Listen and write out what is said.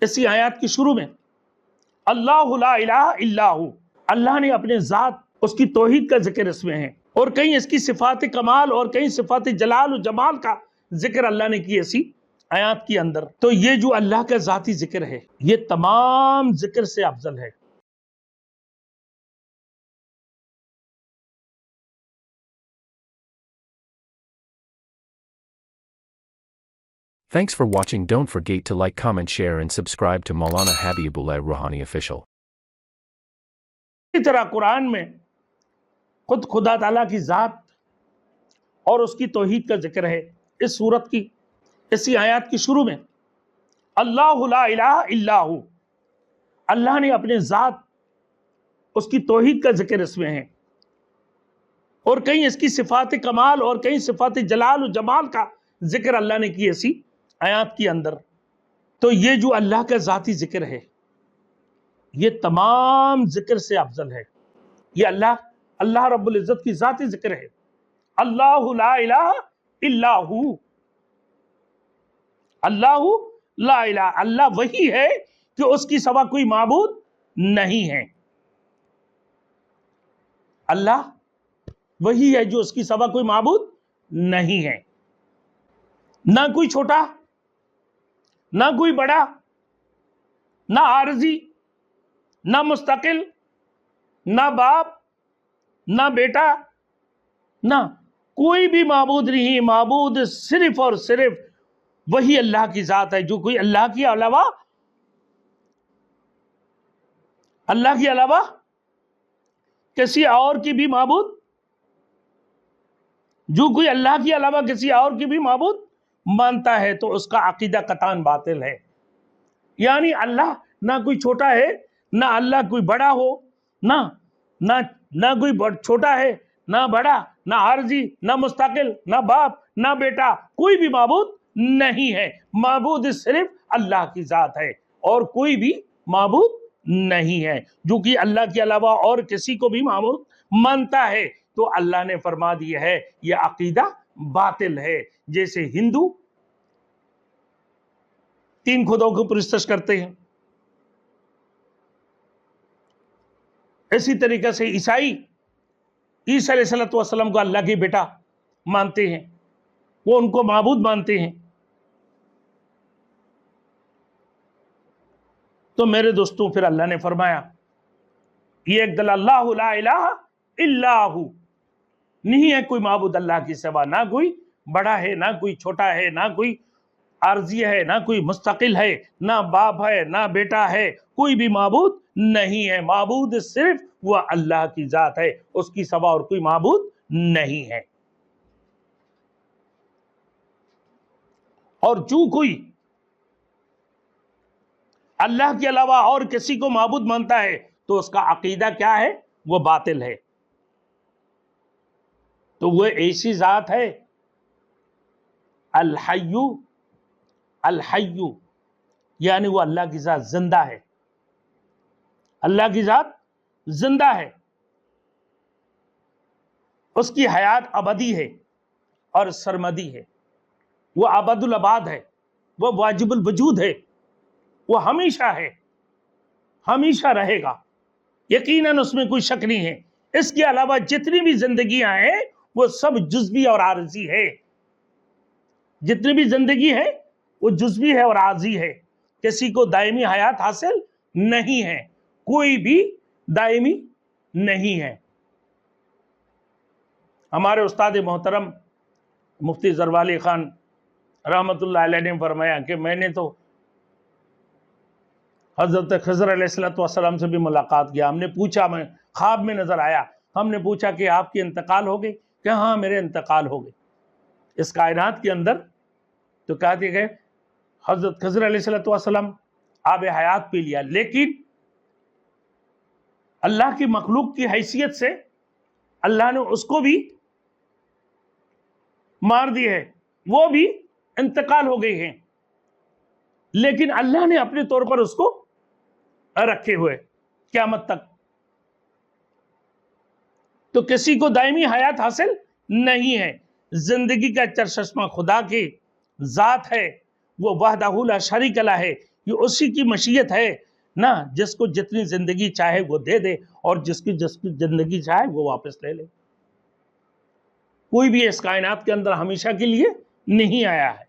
اسی آیات کی شروع میں اللہ لا الہ الا ہو، اللہ نے اپنے ذات اس کی توحید کا ذکر اس میں ہے، اور کہیں اس کی صفات کمال اور کہیں صفات جلال و جمال کا ذکر اللہ نے کی اسی آیات کے اندر۔ تو یہ جو اللہ کا ذاتی ذکر ہے یہ تمام ذکر سے افضل ہے۔ Thanks for watching. Don't forget to like, comment, share and subscribe to Maulana Habibullah Ruhani Official. اسی طرح قرآن میں خود خدا تعالیٰ کی ذات اور اس کی توحید کا ذکر ہے۔ اس سورت کی اسی آیات کی شروع میں اللہ لا الہ الا ہو، اللہ نے اپنے ذات اس کی توحید کا ذکر اس میں ہے، اور کہیں اس کی صفات کمال اور کہیں صفات جلال و جمال کا ذکر اللہ نے کی اسی آیات کے اندر۔ تو یہ جو اللہ کا ذاتی ذکر ہے یہ تمام ذکر سے افضل ہے۔ یہ اللہ رب العزت کی ذاتی ذکر ہے، اللہ لا الہ الا ہو، اللہ لا الہ، اللہ وہی ہے کہ اس کی سوا کوئی معبود نہیں ہے۔ اللہ وہی ہے جو اس کی سوا کوئی معبود نہیں ہے، نہ کوئی چھوٹا نہ کوئی بڑا، نہ عارضی نہ مستقل، نہ باپ نہ بیٹا، نہ کوئی بھی معبود نہیں۔ معبود صرف اور صرف وہی اللہ کی ذات ہے۔ جو کوئی اللہ کے علاوہ کسی اور کی بھی معبود، جو کوئی اللہ کے علاوہ کسی اور کی بھی معبود مانتا ہے تو اس کا عقیدہ قطعاً باطل ہے۔ یعنی اللہ نہ کوئی چھوٹا ہے، نہ اللہ کوئی بڑا ہو، نہ کوئی چھوٹا ہے نہ بڑا، نہ عارضی نہ مستقل، نہ باپ نہ بیٹا، کوئی بھی معبود نہیں ہے۔ معبود صرف اللہ کی ذات ہے اور کوئی بھی معبود نہیں ہے۔ جو کہ اللہ کے علاوہ اور کسی کو بھی معبود مانتا ہے تو اللہ نے فرما دیا ہے یہ عقیدہ باطل ہے۔ جیسے ہندو تین خداؤں کو پرستش کرتے ہیں، اسی طریقے سے عیسائی عیسیٰ علیہ السلام کو اللہ کے بیٹا مانتے ہیں، وہ ان کو معبود مانتے ہیں۔ تو میرے دوستوں پھر اللہ نے فرمایا یہ ایک دل اللہ لا الہ الا ہو، نہیں ہے کوئی معبود اللہ کی سوا، نہ کوئی بڑا ہے نہ کوئی چھوٹا ہے، نہ کوئی عارضی ہے نہ کوئی مستقل ہے، نہ باپ ہے نہ بیٹا ہے، کوئی بھی معبود نہیں ہے۔ معبود صرف وہ اللہ کی ذات ہے، اس کی سوا اور کوئی معبود نہیں ہے۔ اور جو کوئی اللہ کے علاوہ اور کسی کو معبود مانتا ہے تو اس کا عقیدہ کیا ہے؟ وہ باطل ہے۔ تو وہ ایسی ذات ہے الحی، یعنی وہ اللہ کی ذات زندہ ہے، اللہ کی ذات زندہ ہے، اس کی حیات ابدی ہے اور سرمدی ہے، وہ ابد الاباد ہے، وہ واجب الوجود ہے، وہ ہمیشہ ہے، ہمیشہ رہے گا، یقیناً اس میں کوئی شک نہیں ہے۔ اس کے علاوہ جتنی بھی زندگیاں ہیں وہ سب جزوی اور عارضی ہے، جتنی بھی زندگی ہے وہ جزوی ہے اور عارضی ہے، کسی کو دائمی حیات حاصل نہیں ہے، کوئی بھی دائمی نہیں ہے۔ ہمارے استاد محترم مفتی زروالی خان رحمت اللہ علیہ نے فرمایا کہ میں نے تو حضرت خضر علیہ السلام سے بھی ملاقات کیا، ہم نے پوچھا، میں خواب میں نظر آیا، ہم نے پوچھا کہ آپ کی انتقال ہو گئی؟ کہ ہاں میرے انتقال ہو گئی اس کائنات کے اندر۔ تو کہتے گئے حضرت خضر علیہ السلام آب حیات پی لیا، لیکن اللہ کی مخلوق کی حیثیت سے اللہ نے اس کو بھی مار دی ہے، وہ بھی انتقال ہو گئی ہیں، لیکن اللہ نے اپنے طور پر اس کو رکھے ہوئے قیامت تک۔ تو کسی کو دائمی حیات حاصل نہیں ہے۔ زندگی کا چرچشمہ خدا کی ذات ہے، وہ وحدہ لا شریک لہ ہے، یہ اسی کی مشیت ہے نا، جس کو جتنی زندگی چاہے وہ دے دے اور جس کی زندگی چاہے وہ واپس لے لے۔ کوئی بھی اس کائنات کے اندر ہمیشہ کے لیے نہیں آیا ہے۔